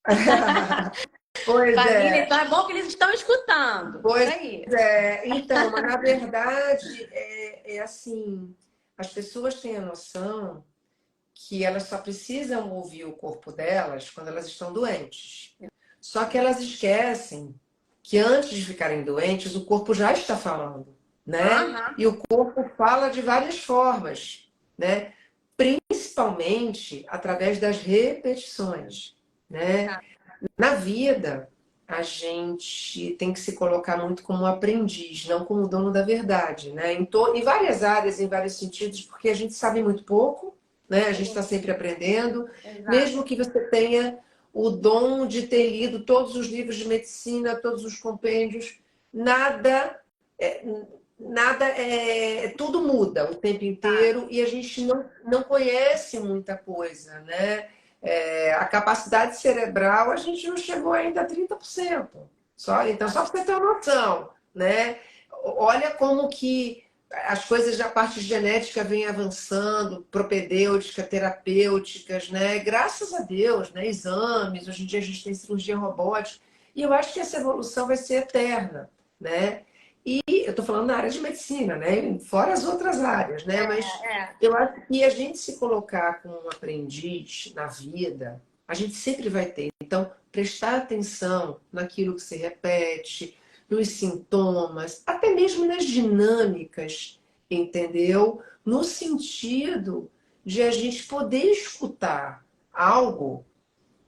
Pois família. é, Então é bom que eles estão escutando. Isso pois aí. é. Então, mas na verdade, é assim, as pessoas têm a noção que elas só precisam ouvir o corpo delas quando elas estão doentes. Só que elas esquecem que antes de ficarem doentes, o corpo já está falando, né? Aham. E o corpo fala de várias formas, né? Principalmente através das repetições, né? Tá. Na vida, a gente tem que se colocar muito como aprendiz, não como dono da verdade, né? Em várias áreas, em vários sentidos, porque a gente sabe muito pouco, né? A gente está sempre aprendendo, Exato. mesmo que você tenha o dom de ter lido todos os livros de medicina, todos os compêndios, nada, é, tudo muda o tempo inteiro e a gente não conhece muita coisa, né? A capacidade cerebral, a gente não chegou ainda a 30%. Então, só para você ter uma noção, né? Olha como que as coisas da parte genética vêm avançando, propedêutica, terapêuticas, né? Graças a Deus, né? Exames, hoje em dia a gente tem cirurgia robótica, e eu acho que essa evolução vai ser eterna, né? E eu estou falando na área de medicina, né? Fora as outras áreas, né? Mas eu acho que a gente se colocar como um aprendiz na vida, a gente sempre vai ter. Então, prestar atenção naquilo que se repete, nos sintomas, até mesmo nas dinâmicas, entendeu? No sentido de a gente poder escutar algo,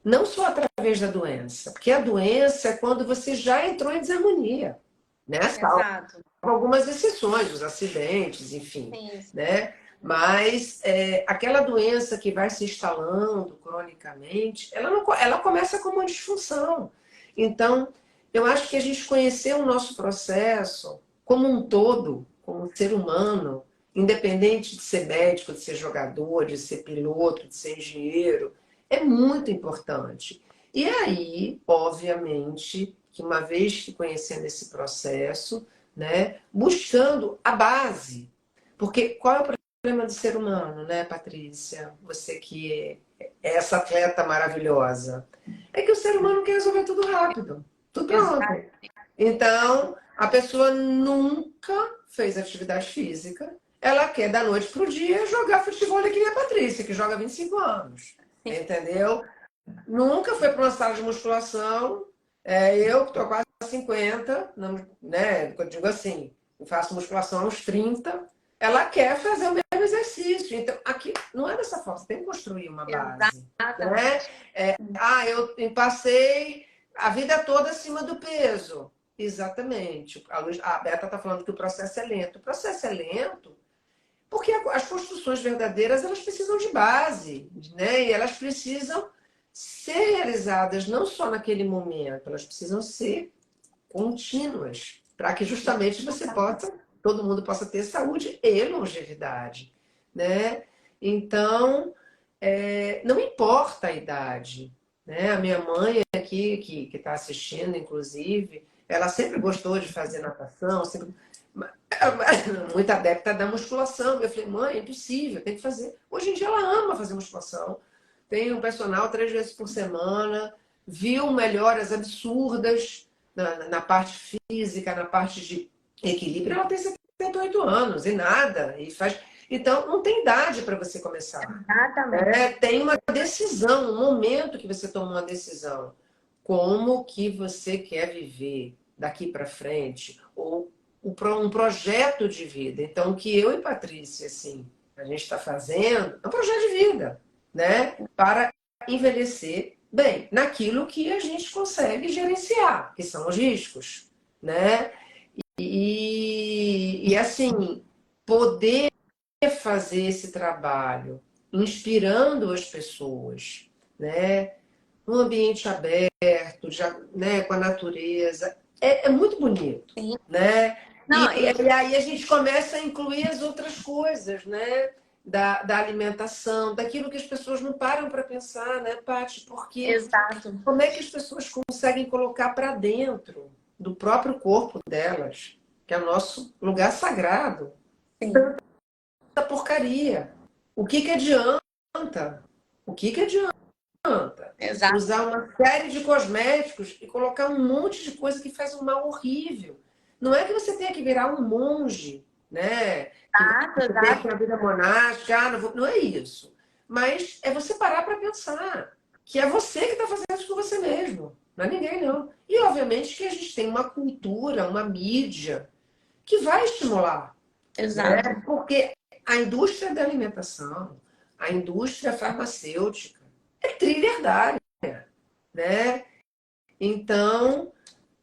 não só através da doença, porque a doença é quando você já entrou em desarmonia, né? Salvo Exato. algumas exceções, os acidentes, enfim, Isso. né? Mas aquela doença que vai se instalando cronicamente, ela começa como uma disfunção. Então, eu acho que a gente conhecer o nosso processo como um todo, como ser humano, independente de ser médico, de ser jogador, de ser piloto, de ser engenheiro, é muito importante. E aí, obviamente, que uma vez que conhecendo esse processo, né, buscando a base. Porque qual é o problema do ser humano, né, Patrícia? Você que é essa atleta maravilhosa. É que o ser humano quer resolver tudo rápido, tudo para Exato. ontem. Então, a pessoa nunca fez atividade física, ela quer da noite para o dia jogar futebol que nem a Patrícia, que joga há 25 anos. Entendeu? Nunca foi para uma sala de musculação. Eu que estou quase 50, né? Eu digo assim, eu faço musculação aos 30, ela quer fazer o mesmo exercício. Então, aqui não é dessa forma, você tem que construir uma base. Né? Exatamente. Eu passei a vida toda acima do peso. Exatamente. A Beta está falando que o processo é lento. O processo é lento porque as construções verdadeiras, elas precisam de base, né? E elas precisam ser realizadas não só naquele momento, elas precisam ser contínuas, para que justamente todo mundo possa ter saúde e longevidade, né? Então, não importa a idade, né? A minha mãe aqui, que está assistindo, inclusive, ela sempre gostou de fazer natação, sempre muito adepta da musculação. Eu falei, mãe, é impossível, tem que fazer. Hoje em dia ela ama fazer musculação. Tem um personal 3 vezes por semana, viu melhoras absurdas na parte física, na parte de equilíbrio. Ela tem 78 anos e nada. E faz. Então, não tem idade para você começar. Exatamente. Tem uma decisão, um momento que você toma uma decisão. Como que você quer viver daqui para frente? Ou um projeto de vida. Então, o que eu e Patrícia, assim, a gente está fazendo é um projeto de vida, né? Para envelhecer bem, naquilo que a gente consegue gerenciar, que são os riscos, né? E assim, poder fazer esse trabalho inspirando as pessoas, né? Num ambiente aberto, já, né? Com a natureza, é muito bonito, Sim. né? Não, E aí a gente começa a incluir as outras coisas, né? Da alimentação, daquilo que as pessoas não param para pensar, né, Paty? Porque exato. como é que as pessoas conseguem colocar para dentro do próprio corpo delas, que é o nosso lugar sagrado, Sim. tanta porcaria? O que que adianta? O que que adianta? Exato. Usar uma série de cosméticos e colocar um monte de coisa que faz um mal horrível. Não é que você tenha que virar um monge, né? Que Exato, você tem que ter exato. uma vida monástica, não é isso. Mas é você parar para pensar que é você que está fazendo isso com você mesmo, não é ninguém, não. E, obviamente, que a gente tem uma cultura, uma mídia que vai estimular, Exato. né? Porque a indústria da alimentação, a indústria farmacêutica é trilhardária, né? Então,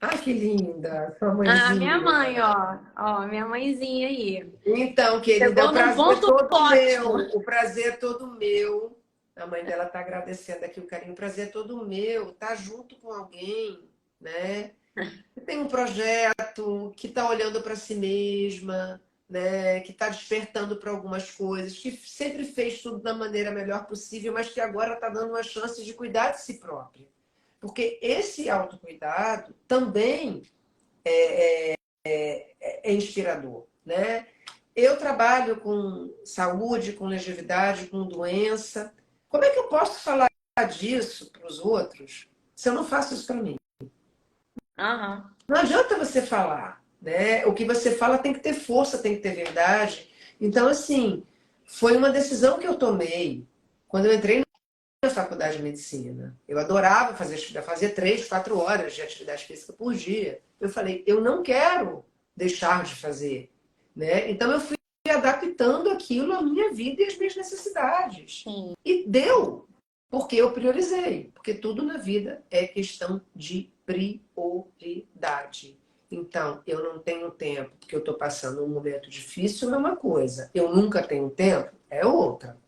ai que linda, sua Ah, minha mãezinha. mãe, ó. Ó, minha mãezinha aí. Então, querida, é Chegou o num prazer ponto todo meu, ótimo. o prazer todo meu. A mãe dela está agradecendo aqui o carinho, o prazer todo meu, tá junto com alguém, né? Que tem um projeto, que está olhando para si mesma, né, que está despertando para algumas coisas, que sempre fez tudo da maneira melhor possível, mas que agora está dando uma chance de cuidar de si própria. Porque esse autocuidado também é inspirador, né? Eu trabalho com saúde, com longevidade, com doença. Como é que eu posso falar disso para os outros se eu não faço isso para mim? Aham. Não adianta você falar, né? O que você fala tem que ter força, tem que ter verdade. Então, assim, foi uma decisão que eu tomei quando eu entrei na faculdade de medicina. Eu adorava fazer atividade, fazia 3, 4 horas de atividade física por dia. Eu falei, eu não quero deixar de fazer, né? Então eu fui adaptando aquilo à minha vida e às minhas necessidades. Sim. E deu, porque eu priorizei, porque tudo na vida é questão de prioridade. Então, eu não tenho tempo porque eu estou passando um momento difícil, é uma coisa. Eu nunca tenho tempo, é outra.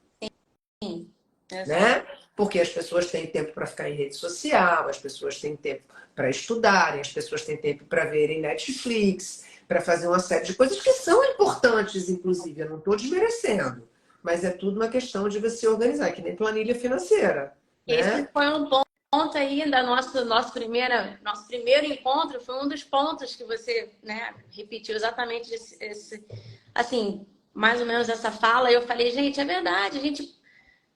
Sim. Né? Porque as pessoas têm tempo para ficar em rede social, as pessoas têm tempo para estudarem, as pessoas têm tempo para verem Netflix, para fazer uma série de coisas que são importantes, inclusive. Eu não estou desmerecendo, mas é tudo uma questão de você organizar, que nem planilha financeira. Esse Né? foi um ponto aí da nosso primeiro encontro, foi um dos pontos que você, né, repetiu exatamente assim, mais ou menos essa fala. E eu falei, gente, é verdade,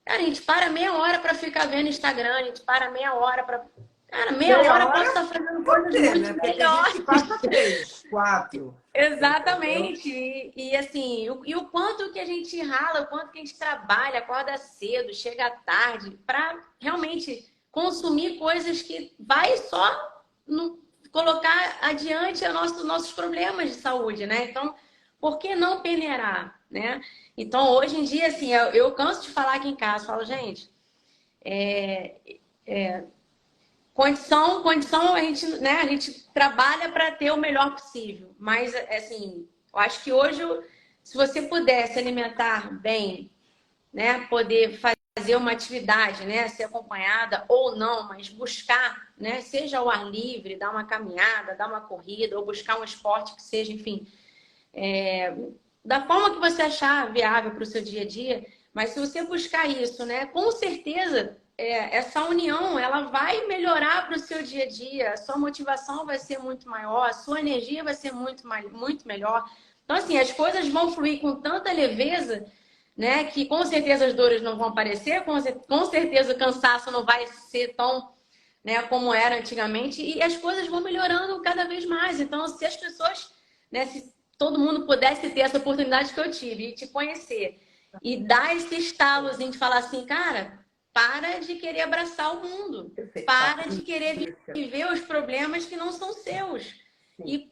cara, a gente para meia hora para ficar vendo Instagram, a gente para meia hora para. Cara, meia Meia hora eu posso hora estar fazendo pode coisas ter, né? muito Porque tem gente melhores. que passa 3, 4. Entendeu? Exatamente. E assim, o quanto que a gente rala, o quanto que a gente trabalha, acorda cedo, chega tarde, para realmente consumir coisas que vai só colocar adiante nossos problemas de saúde, né? Então, por que não peneirar, né? Então, hoje em dia, assim, eu canso de falar aqui em casa, falo, gente, condição a gente trabalha para ter o melhor possível. Mas, assim, eu acho que hoje, se você puder se alimentar bem, né, poder fazer uma atividade, né, ser acompanhada ou não, mas buscar, né, seja ao ar livre, dar uma caminhada, dar uma corrida, ou buscar um esporte que seja, enfim, da forma que você achar viável para o seu dia a dia. Mas se você buscar isso, né, com certeza essa união ela vai melhorar para o seu dia a dia. A sua motivação vai ser muito maior, a sua energia vai ser muito melhor. Então, assim, as coisas vão fluir com tanta leveza, né, que com certeza as dores não vão aparecer, com certeza o cansaço não vai ser tão, né, como era antigamente, e as coisas vão melhorando cada vez mais. Então, se as pessoas, né, se todo mundo pudesse ter essa oportunidade que eu tive e te conhecer e dar esse estalozinho de falar assim, cara, para de querer abraçar o mundo, Perfeito. para de querer viver os problemas que não são seus. E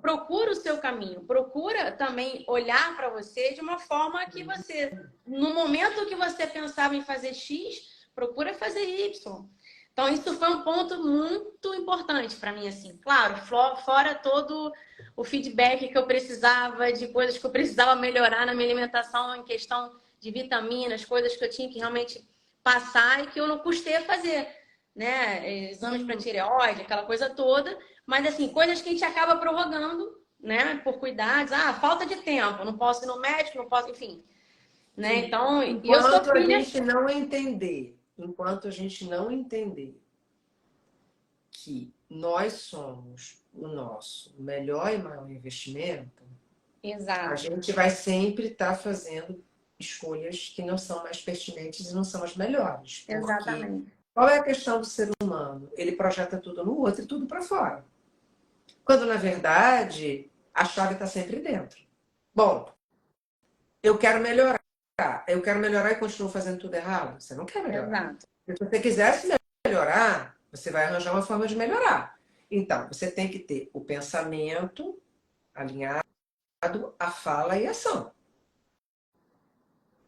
procura o seu caminho, procura também olhar para você de uma forma que você, no momento que você pensava em fazer X, procura fazer Y. Então, isso foi um ponto muito importante para mim, assim. Claro, fora todo o feedback que eu precisava, de coisas que eu precisava melhorar na minha alimentação, em questão de vitaminas, coisas que eu tinha que realmente passar e que eu não custei a fazer, né? Exames para tireoide, aquela coisa toda. Mas, assim, coisas que a gente acaba prorrogando, né? Por cuidados. Ah, falta de tempo, não posso ir no médico, não posso, enfim. Né? Então, e eu sou Enquanto a filha. gente não entender, enquanto a gente não entender que nós somos o nosso melhor e maior investimento, a Exato. gente vai sempre estar fazendo escolhas que não são mais pertinentes e não são as melhores. Porque Exatamente. qual é a questão do ser humano? Ele projeta tudo no outro e tudo para fora. Quando, na verdade, a chave está sempre dentro. Bom, eu quero melhorar. Eu quero melhorar e continuo fazendo tudo errado. Você não quer melhorar. Exato. Se você quisesse melhorar, você vai arranjar uma forma de melhorar. Então, você tem que ter o pensamento alinhado à fala e ação.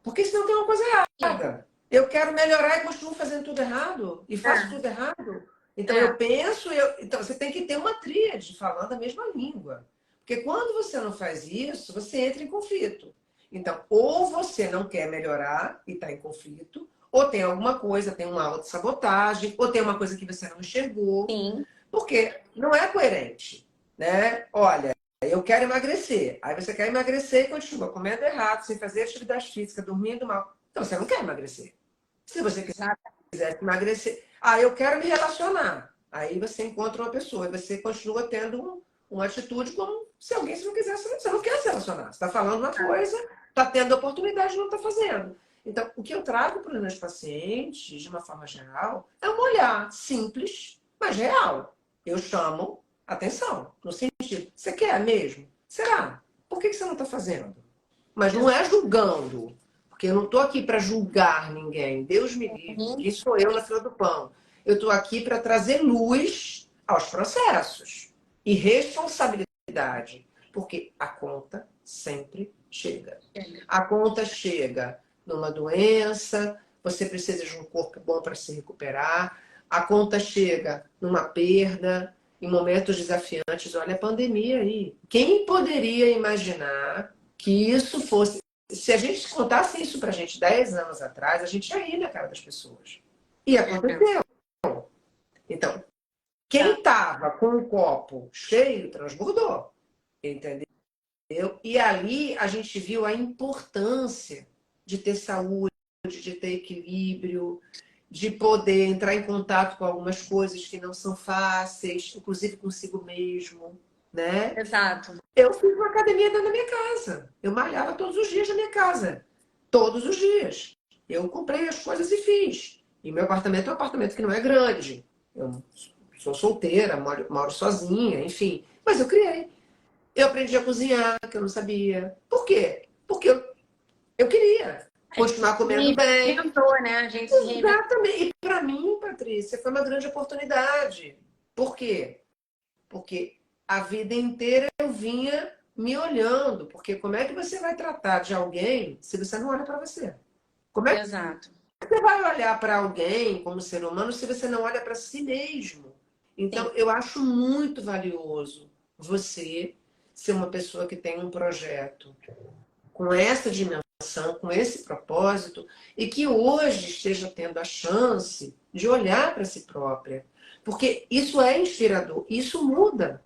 Porque senão tem uma coisa errada. Eu quero melhorar e continuo fazendo tudo errado. E faço tudo errado. Então, eu penso... Então, você tem que ter uma tríade falando a mesma língua. Porque quando você não faz isso, você entra em conflito. Então, ou você não quer melhorar e está em conflito, ou tem alguma coisa, tem uma autossabotagem, ou tem uma coisa que você não enxergou. Sim. Porque não é coerente, né? Olha, eu quero emagrecer. Aí você quer emagrecer e continua comendo errado, sem fazer atividade física, dormindo mal. Então você não quer emagrecer. Se você quiser emagrecer, eu quero me relacionar. Aí você encontra uma pessoa e você continua tendo uma atitude como se alguém se não quisesse, você não quer se relacionar. Você está falando uma coisa, está tendo oportunidade e não está fazendo. Então, o que eu trago para os meus pacientes, de uma forma geral, é um olhar simples, mas real. Eu chamo atenção, no sentido, você quer mesmo? Será? Por que você não está fazendo? Mas não é julgando, porque eu não estou aqui para julgar ninguém. Deus me livre. Quem sou eu na fila do pão? Eu estou aqui para trazer luz aos processos e responsabilidade, porque a conta sempre chega. A conta chega numa doença, você precisa de um corpo bom para se recuperar, a conta chega numa perda, em momentos desafiantes. Olha a pandemia aí. Quem poderia imaginar que isso fosse... Se a gente contasse isso pra gente 10 anos atrás, a gente ia rir na cara das pessoas. E aconteceu. Então, quem estava com o copo cheio, transbordou. Entendeu? E ali a gente viu a importância de ter saúde, de ter equilíbrio, de poder entrar em contato com algumas coisas que não são fáceis, inclusive consigo mesmo, né? Exato. Eu fiz uma academia dentro da minha casa. Eu malhava todos os dias na minha casa. Todos os dias. Eu comprei as coisas e fiz. E meu apartamento é um apartamento que não é grande. Eu sou solteira, moro sozinha, enfim. Mas eu criei. Eu aprendi a cozinhar, que eu não sabia. Por quê? Porque eu queria continuar comendo bem. Reinventou, né? A gente se reinventou. Exatamente. E para mim, Patrícia, foi uma grande oportunidade. Por quê? Porque a vida inteira eu vinha me olhando. Porque como é que você vai tratar de alguém se você não olha para você? Como é que Exato. você vai olhar para alguém como ser humano se você não olha para si mesmo? Então, eu acho muito valioso você ser uma pessoa que tem um projeto com essa dimensão, com esse propósito, e que hoje esteja tendo a chance de olhar para si própria. Porque isso é inspirador, isso muda.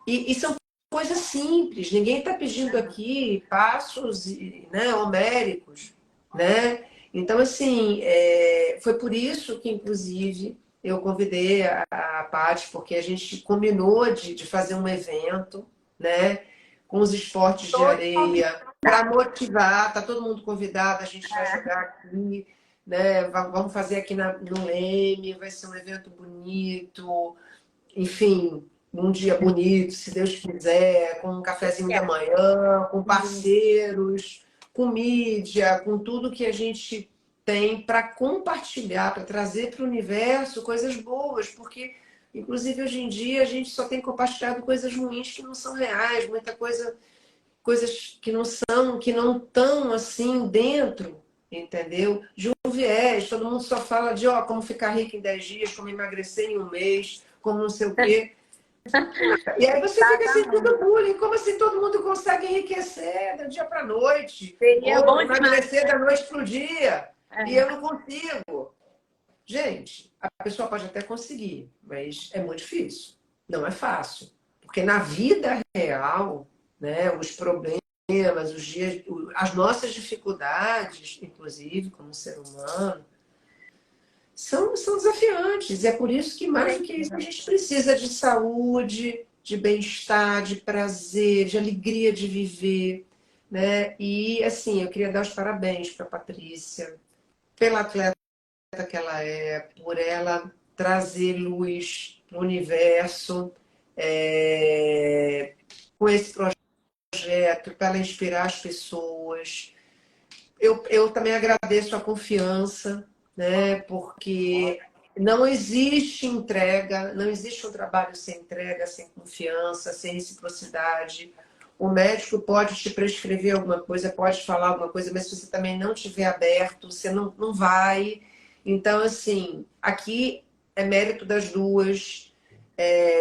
E são coisas simples, ninguém está pedindo aqui passos, né, homéricos, né? Então, assim, foi por isso que, inclusive, eu convidei a Paty, porque a gente combinou de fazer um evento, né, com os esportes de areia, para motivar, tá todo mundo convidado, a gente vai jogar aqui, né, vamos fazer aqui no Leme, vai ser um evento bonito, enfim, num dia bonito, se Deus quiser, com um cafezinho da manhã, com parceiros, com mídia, com tudo que a gente tem para compartilhar, para trazer para o universo coisas boas, porque, inclusive, hoje em dia a gente só tem compartilhado coisas ruins que não são reais, muita coisa, coisas que não são, que não estão assim dentro, entendeu? De um viés, todo mundo só fala de como ficar rico em 10 dias, como emagrecer em um mês, como não sei o quê. E aí você fica sentindo bullying, como assim todo mundo consegue enriquecer do dia para a noite? Seria Ou bom emagrecer demais. da noite para o dia. E eu não consigo. Gente, a pessoa pode até conseguir, mas é muito difícil. Não é fácil. Porque na vida real, né, os problemas, os dias, as nossas dificuldades, inclusive, como ser humano, são desafiantes. É por isso que, mais do que isso, a gente precisa de saúde, de bem-estar, de prazer, de alegria de viver. Né? E, assim, eu queria dar os parabéns para a Patrícia, pela atleta que ela é, por ela trazer luz para o universo, com esse projeto, para ela inspirar as pessoas. Eu também agradeço a confiança, né? Porque não existe entrega, não existe um trabalho sem entrega, sem confiança, sem reciprocidade. O médico pode te prescrever alguma coisa, pode falar alguma coisa, mas se você também não estiver aberto, você não vai. Então, assim, aqui é mérito das duas,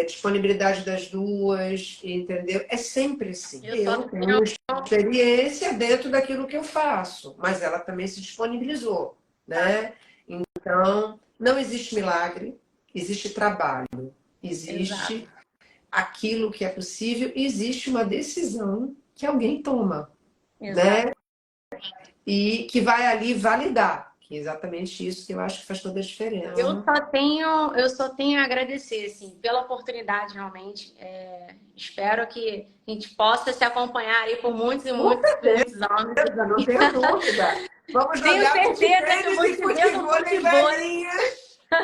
disponibilidade das duas, entendeu? É sempre assim. Eu tenho experiência dentro daquilo que eu faço, mas ela também se disponibilizou, né? Então, não existe milagre, existe trabalho, existe aquilo que é possível, existe uma decisão que alguém toma, Exato. né? E que vai ali validar. Que é exatamente isso que eu acho que faz toda a diferença. Eu só tenho a agradecer, assim, pela oportunidade, realmente. Espero que a gente possa se acompanhar aí por muitos e muitos, muitos anos. Não tenho dúvida. Vamos Tenho jogar certeza que eu vou e te ver no futebol futebol.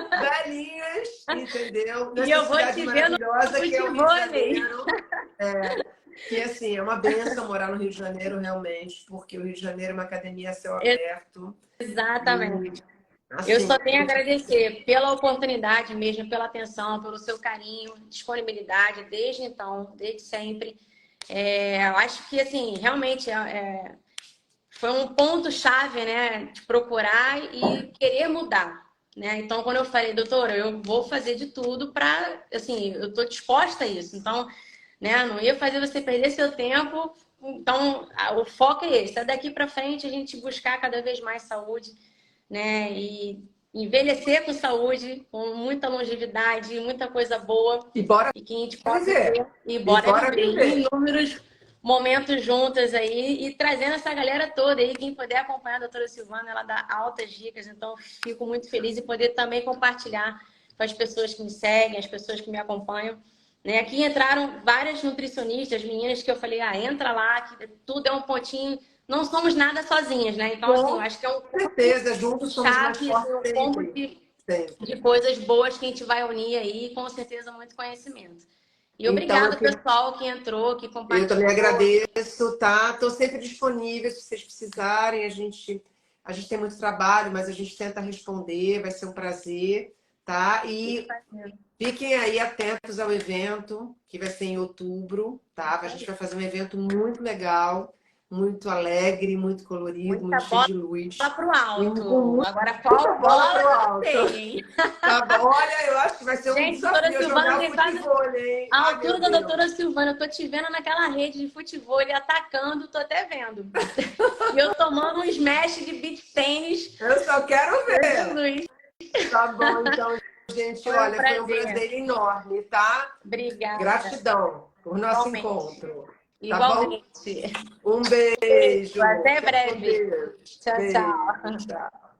velhinhas, entendeu? E Nessa eu vou cidade te ver no maravilhosa que é o Rio de futebol. Janeiro. Que assim, é uma benção morar no Rio de Janeiro, realmente, porque o Rio de Janeiro é uma academia a céu aberto. Exatamente. E, assim, Eu só tenho a agradecer pela oportunidade mesmo, pela atenção, pelo seu carinho, disponibilidade, desde então, desde sempre. Eu acho que, assim, realmente foi um ponto-chave, né, de procurar e querer mudar, né? Então, quando eu falei, doutora, eu vou fazer de tudo para, assim, eu estou disposta a isso. Então, né, não ia fazer você perder seu tempo. Então, o foco é esse, é daqui para frente a gente buscar cada vez mais saúde, né? E envelhecer com saúde, com muita longevidade, muita coisa boa. e bora E que a gente possa viver. ter e bora viver Viver. inúmeros momentos juntas aí e trazendo essa galera toda aí. Quem puder acompanhar a doutora Silvana, ela dá altas dicas. Então, fico muito feliz em poder também compartilhar com as pessoas que me seguem, as pessoas que me acompanham. Né? Aqui entraram várias nutricionistas, meninas que eu falei, entra lá, que tudo é um pontinho. Não somos nada sozinhas, né? Então, assim, eu acho que é um certeza, juntos somos mais chave, assim, fortes um combo sempre. de coisas boas que a gente vai unir aí, e com certeza muito conhecimento. E Então, obrigada, pessoal, que entrou, que eu também compartilhou. agradeço, tá? Estou sempre disponível se vocês precisarem. A gente tem muito trabalho, mas a gente tenta responder, vai ser um prazer, tá? E fiquem aí atentos ao evento, que vai ser em outubro, tá? A gente vai fazer um evento muito legal, muito alegre, muito colorido, Muita muito cheio de luz. bola pro alto. Com Agora, qual bola pro eu não alto. sei. Tá bom? Olha, eu acho que vai ser um Gente, doutora desafio Silvana jogar tem quase futebol, hein? a Ai, altura meu da Deus. doutora Silvana. Eu tô te vendo naquela rede de futebol, ele atacando, tô até vendo. E eu tomando um smash de beach tênis. Eu só quero ver. Jesus. Tá bom, então, gente, olha, foi um prazer enorme, tá? Obrigada. Gratidão por nosso Igualmente. encontro. Tá Igualmente. bom? Um beijo. Até Fica com breve. Deus. Tchau, Beijo. tchau. Tchau.